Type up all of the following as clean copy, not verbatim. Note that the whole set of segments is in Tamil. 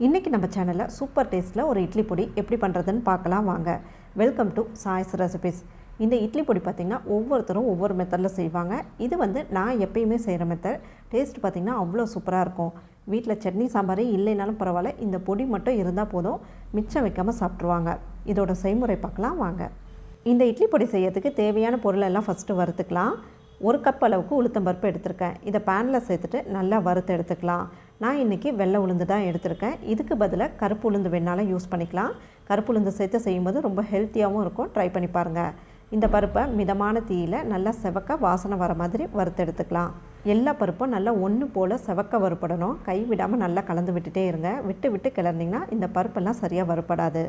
இன்றைக்கி நம்ம சேனலில் சூப்பர் டேஸ்ட்டில் ஒரு இட்லி பொடி எப்படி பண்ணுறதுன்னு பார்க்கலாம் வாங்க. Welcome to choice recipes. இந்த இட்லி பொடி பார்த்திங்கன்னா ஒவ்வொருத்தரும் ஒவ்வொரு மெத்தடில் செய்வாங்க. இது நான் எப்பயுமே செய்கிற மெத்தட். டேஸ்ட் பார்த்திங்கன்னா அவ்வளோ சூப்பராக இருக்கும். வீட்டில் சட்னி சாம்பாரே இல்லைனாலும் பரவாயில்ல, இந்த பொடி மட்டும் இருந்தால் போதும், மிச்சம் வைக்காமல் சாப்பிட்ருவாங்க. இதோட செய்முறை பார்க்கலாம் வாங்க. இந்த இட்லி பொடி செய்யறதுக்கு தேவையான பொருளெல்லாம் ஃபஸ்ட்டு வறுத்துக்கலாம். 1 கப் அளவுக்கு உளுத்தம்பருப்பு எடுத்திருக்கேன். இதை பேனில் சேர்த்துட்டு நல்லா வறுத்து எடுத்துக்கலாம். நான் இன்றைக்கி வெள்ளை உளுந்து தான் எடுத்திருக்கேன். இதுக்கு பதிலாக கருப்பு உளுந்து வேணாலும் யூஸ் பண்ணிக்கலாம். கருப்பு உளுந்து சேர்த்து செய்யும்போது ரொம்ப ஹெல்த்தியாகவும் இருக்கும். ட்ரை பண்ணி பாருங்கள். இந்த பருப்பை மிதமான தீயில் நல்லா செவக்க வாசனை வர மாதிரி வறுத்து எடுத்துக்கலாம். எல்லா பருப்பும் நல்லா ஒன்று போல் செவக்க வறுப்படணும். கை விடாமல் நல்லா கலந்து விட்டுட்டே இருங்க. விட்டு விட்டு கிளறினீங்கன்னா இந்த பருப்பெல்லாம் சரியாக வறுப்படாது.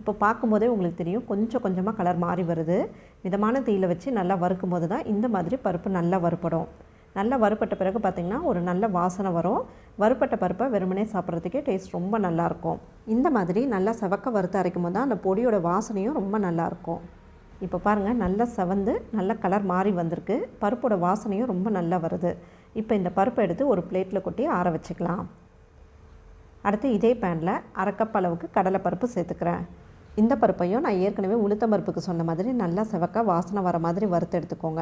இப்போ பார்க்கும்போதே உங்களுக்கு தெரியும், கொஞ்சம் கொஞ்சமாக கலர் மாறி வருது. மிதமான தீயில் வச்சு நல்லா வறுக்கும் போது தான் இந்த மாதிரி பருப்பு நல்லா வறுப்படும். நல்லா வறுப்பட்ட பிறகு பார்த்திங்கன்னா ஒரு நல்ல வாசனை வரும். வறுப்பட்ட பருப்பை வெறுமனே சாப்பிட்றதுக்கே டேஸ்ட் ரொம்ப நல்லாயிருக்கும். இந்த மாதிரி நல்லா செவக்க வறுத்து அரைக்கும் போது தான் அந்த பொடியோட வாசனையும் ரொம்ப நல்லாயிருக்கும். இப்போ பாருங்கள், நல்லா செவந்து நல்ல கலர் மாறி வந்திருக்கு. பருப்போட வாசனையும் ரொம்ப நல்லா வருது. இப்போ இந்த பருப்பை எடுத்து ஒரு பிளேட்டில் கொட்டி ஆற வச்சுக்கலாம். அடுத்து இதே பேனில் 1/2 கப் அளவுக்கு கடலைப்பருப்பு சேர்த்துக்கிறேன். இந்த பருப்பையும் நான் ஏற்கனவே உளுத்தம் பருப்புக்கு சொன்ன மாதிரி நல்லா செவக்க வாசனை வர மாதிரி வறுத்து எடுத்துக்கோங்க.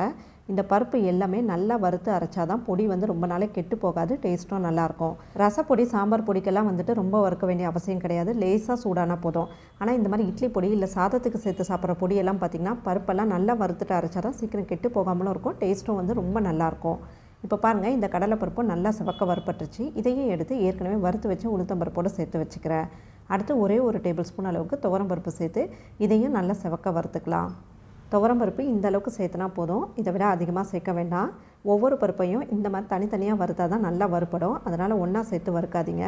இந்த பருப்பு எல்லாமே நல்லா வறுத்து அரைச்சாதான் பொடி ரொம்ப நாளைக்கு கெட்டு போகாது, டேஸ்ட்டும் நல்லாயிருக்கும். ரசப்பொடி சாம்பார் பொடிக்கெல்லாம் ரொம்ப வறுக்க வேண்டிய அவசியம் கிடையாது. லேசாக சூடானா போதும். ஆனால் இந்த மாதிரி இட்லி பொடி இல்லை சாதத்துக்கு சேர்த்து சாப்பிட்ற பொடியெல்லாம் பார்த்திங்கன்னா பருப்பெல்லாம் நல்லா வறுத்துட்டு அரைச்சாதான் சீக்கிரம் கெட்டு போகாமலும் இருக்கும், டேஸ்ட்டும் ரொம்ப நல்லாயிருக்கும். இப்போ பாருங்கள், இந்த கடலைப்பருப்பும் நல்லா செவக்க வறுப்பட்டுருச்சு. இதையும் எடுத்து ஏற்கனவே வறுத்து வச்சு உளுத்தம் பருப்போடு சேர்த்து வச்சுக்கிறேன். அடுத்து ஒரே 1 டேபிள் ஸ்பூன் அளவுக்கு துவரம்பருப்பு சேர்த்து இதையும் நல்லா செவக்க வறுத்துக்கலாம். துவரம்பருப்பு இந்த அளவுக்கு சேர்த்துனா போதும், இதை விட அதிகமாக சேர்க்க வேண்டாம். ஒவ்வொரு பருப்பையும் இந்த மாதிரி தனித்தனியாக வறுத்தா தான் நல்லா வறுப்படும். அதனால் ஒன்றா சேர்த்து வறுக்காதீங்க.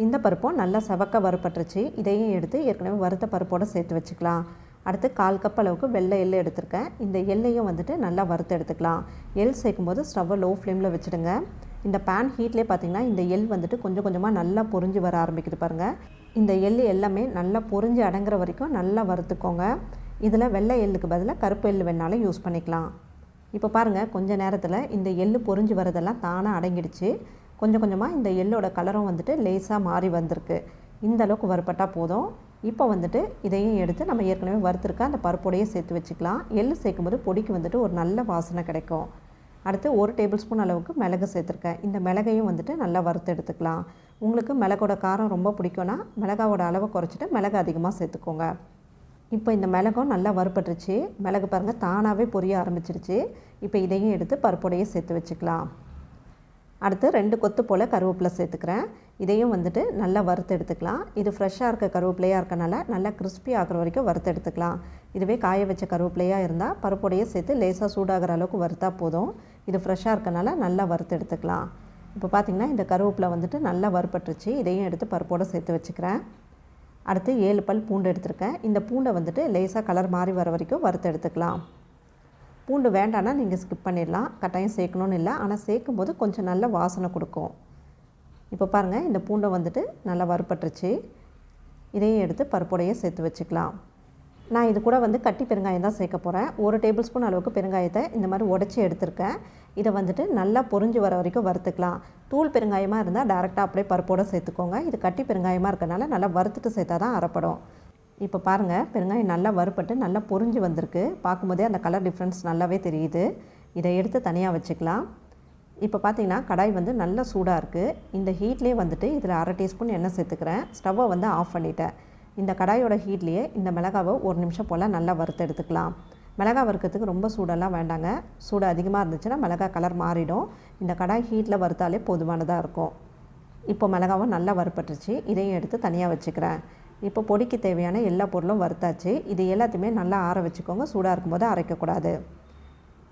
இந்த பருப்பும் நல்லா செவக்க வறுப்பட்டுருச்சு. இதையும் எடுத்து ஏற்கனவே வறுத்த பருப்போடு சேர்த்து வச்சுக்கலாம். அடுத்து 1/4 கப் அளவுக்கு வெள்ளை எள்ளு எடுத்திருக்கேன். இந்த எள்ளையும் நல்லா வறுத்து எடுத்துக்கலாம். எள் சேர்க்கும்போது ஸ்டவ்வை லோ ஃப்ளேமில் வச்சுடுங்க. இந்த பேன் ஹீட்லேயே பார்த்திங்கன்னா இந்த எள் கொஞ்சம் கொஞ்சமாக நல்லா பொரிஞ்சு வர ஆரம்பிக்குது பாருங்கள். இந்த எள் எல்லாமே நல்லா பொரிஞ்சு அடங்குற வரைக்கும் நல்லா வறுத்துக்கோங்க. இதில் வெள்ளை எள்ளுக்கு பதிலாக கருப்பு எள் வேணாலும் யூஸ் பண்ணிக்கலாம். இப்போ பாருங்கள், கொஞ்சம் நேரத்தில் இந்த எள் பொரிஞ்சு வரதெல்லாம் தானாக அடங்கிடுச்சு. கொஞ்சம் கொஞ்சமாக இந்த எள்ளோட கலரும் லேசாக மாறி வந்திருக்கு. இந்த அளவுக்கு வறுப்பட்டால் போதும். இப்போ இதையும் எடுத்து நம்ம ஏற்கனவே வறுத்துருக்க அந்த பருப்போடையே சேர்த்து வச்சுக்கலாம். எள்ளு சேர்க்கும்போது பொடிக்கு ஒரு நல்ல வாசனை கிடைக்கும். அடுத்து 1 டேபிள் ஸ்பூன் அளவுக்கு மிளகு சேர்த்துருக்கேன். இந்த மிளகையும் நல்லா வறுத்து எடுத்துக்கலாம். உங்களுக்கு மிளகோட காரம் ரொம்ப பிடிக்கும்னா மிளகாவோட அளவை குறைச்சிட்டு மிளகு அதிகமாக சேர்த்துக்கோங்க. இப்போ இந்த மிளகும் நல்லா வறுப்பட்டுருச்சு. மிளகு பாருங்கள் தானாகவே பொரிய ஆரம்பிச்சிருச்சு. இப்போ இதையும் எடுத்து பருப்போடையே சேர்த்து வச்சுக்கலாம். அடுத்து 2 கொத்து போல் கருவேப்பிலை சேர்த்துக்கிறேன். இதையும் நல்லா வறுத்து எடுத்துக்கலாம். இது ஃப்ரெஷ்ஷாக இருக்க கருவேப்பிலையாக இருக்கனால நல்லா கிறிஸ்பி ஆகிற வரைக்கும் வறுத்து எடுத்துக்கலாம். இதுவே காய வச்ச கருவேப்பிலையாக இருந்தால் பருப்போடையே சேர்த்து லேசாக சூடாகிற அளவுக்கு வறுத்தா போதும். இது ஃப்ரெஷ்ஷாக இருக்கனால நல்லா வறுத்து எடுத்துக்கலாம். இப்போ பார்த்திங்கன்னா இந்த கருவேப்பிலை நல்லா வறுப்பட்டுருச்சு. இதையும் எடுத்து பருப்போடு சேர்த்து வச்சுக்கிறேன். அடுத்து 7 பல் பூண்டு எடுத்திருக்கேன். இந்த பூண்டை லேசாக கலர் மாறி வர வரைக்கும் வறுத்து எடுத்துக்கலாம். பூண்டு வேண்டான்னா நீங்கள் ஸ்கிப் பண்ணிடலாம், கட்டாயம் சேர்க்கணுன்னு இல்லை. ஆனால் சேர்க்கும்போது கொஞ்சம் நல்ல வாசனை கொடுக்கும். இப்போ பாருங்கள், இந்த பூண்டை நல்லா வறுப்பட்டுருச்சு. இதையும் எடுத்து பருப்போடையே சேர்த்து வச்சுக்கலாம். நான் இது கூட கட்டி பெருங்காயம் தான் சேர்க்க போகிறேன். 1 டேபிள் ஸ்பூன் அளவுக்கு பெருங்காயத்தை இந்த மாதிரி உடச்சி எடுத்திருக்கேன். இதை நல்லா பொரிஞ்சு வர வரைக்கும் வறுத்துக்கலாம். தூள் பெருங்காயமாக இருந்தால் டேரெக்டாக அப்படியே பருப்போடு சேர்த்துக்கோங்க. இது கட்டி பெருங்காயமாக இருக்கனால நல்லா வறுத்துட்டு சேர்த்தா தான் அரைப்படும். இப்போ பாருங்கள், பெருங்காயம் நல்லா வறுப்பட்டு நல்லா பொரிஞ்சு வந்திருக்கு. பார்க்கும்போதே அந்த கலர் டிஃப்ரென்ஸ் நல்லாவே தெரியுது. இதை எடுத்து தனியாக வச்சுக்கலாம். இப்போ பார்த்திங்கன்னா கடாய் நல்லா சூடாக இருக்குது. இந்த ஹீட்லேயே இதில் 1/2 டீஸ்பூன் எண்ணெய் சேர்த்துக்கிறேன். ஸ்டவ்வை ஆஃப் பண்ணிட்டேன். இந்த கடாயோட ஹீட்லேயே இந்த மிளகாவை 1 நிமிஷம் போல் நல்லா வறுத்து எடுத்துக்கலாம். மிளகா வறுக்கிறதுக்கு ரொம்ப சூடெல்லாம் வேண்டாங்க. சூடு அதிகமாக இருந்துச்சுன்னா மிளகா கலர் மாறிடும். இந்த கடாய் ஹீட்டில் வறுத்தாலே போதுமானதாக இருக்கும். இப்போ மிளகாவும் நல்லா வறுப்பட்டுருச்சு. இதையும் எடுத்து தனியாக வச்சுக்கிறேன். இப்போ பொடிக்கு தேவையான எல்லா பொருளும் வறுத்தாச்சு. இது எல்லாத்தையுமே நல்லா ஆற வச்சுக்கோங்க. சூடாக இருக்கும்போது அரைக்கக்கூடாது.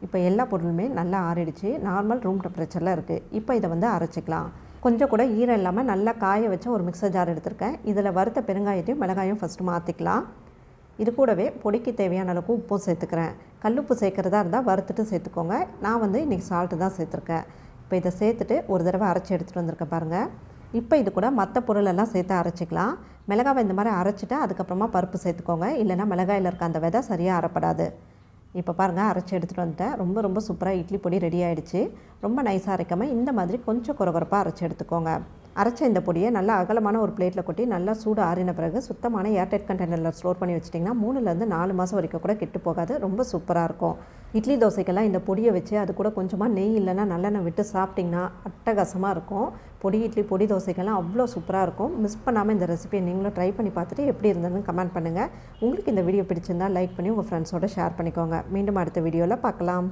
இப்போ எல்லா பொருளுமே நல்லா ஆறிடுச்சு. நார்மல் ரூம் டெம்பரேச்சரில் இருக்குது. இப்போ இதை அரைச்சிக்கலாம். கொஞ்சம் கூட ஈரம் இல்லாமல் நல்லா காய வச்ச ஒரு மிக்சர் ஜார் எடுத்திருக்கேன். இதில் வறுத்த பெருங்காயத்தையும் மிளகாயும் ஃபஸ்ட்டு மாற்றிக்கலாம். இது கூடவே பொடிக்கு தேவையான அளவுக்கு உப்பும் சேர்த்துக்கிறேன். கல்லுப்பு சேர்க்குறதா இருந்தால் வறுத்துட்டு சேர்த்துக்கோங்க. நான் இன்றைக்கி சால்ட்டு தான் சேர்த்துருக்கேன். இப்போ இதை சேர்த்துட்டு ஒரு தடவை அரைச்சி எடுத்துகிட்டு வந்திருக்கேன் பாருங்கள். இப்போ இது கூட மற்ற பொருளெல்லாம் சேர்த்து அரைச்சிக்கலாம். மிளகாவை இந்த மாதிரி அரைச்சிட்டு அதுக்கப்புறமா பருப்பு சேர்த்துக்கோங்க. இல்லைனா மிளகாயில் இருக்க அந்த விதை சரியாக அரைப்படாது. இப்போ பாருங்கள், அரைச்சி எடுத்துகிட்டு வந்துட்டேன். ரொம்ப சூப்பராக இட்லி பொடி ரெடி ஆகிடுச்சு. ரொம்ப நைஸாக அரைக்காமல் இந்த மாதிரி கொஞ்சம் குறகுறப்பாக அரைச்சி எடுத்துக்கோங்க. அரைச்ச இந்த பொடியை நல்லா அகலமான ஒரு பிளேட்டில் கொட்டி நல்லா சூடு ஆறின பிறகு சுத்தமான ஏர்டைட் கண்டெய்னரில் ஸ்டோர் பண்ணி வச்சிட்டிங்கன்னா 3லேருந்து 4 மாதம் வரைக்கும் கூட கெட்டு போகாது. ரொம்ப சூப்பராக இருக்கும். இட்லி தோசைக்கெல்லாம் இந்த பொடியை வச்சு அது கூட கொஞ்சமாக நெய் இல்லைன்னா நல்லெண்ணெய் விட்டு சாப்பிட்டிங்கன்னா அட்டகாசமாக இருக்கும். பொடி இட்லி பொடி தோசைக்கெல்லாம் அவ்வளோ சூப்பராக இருக்கும். மிஸ் பண்ணாமல் இந்த ரெசிபியை நீங்களும் ட்ரை பண்ணி பார்த்துட்டு எப்படி இருந்ததுன்னு கமெண்ட் பண்ணுங்கள். உங்களுக்கு இந்த வீடியோ பிடிச்சிருந்தால் லைக் பண்ணி உங்கள் ஃப்ரெண்ட்ஸோட ஷேர் பண்ணிக்கோங்க. மீண்டும் அடுத்த வீடியோவில் பார்க்கலாம்.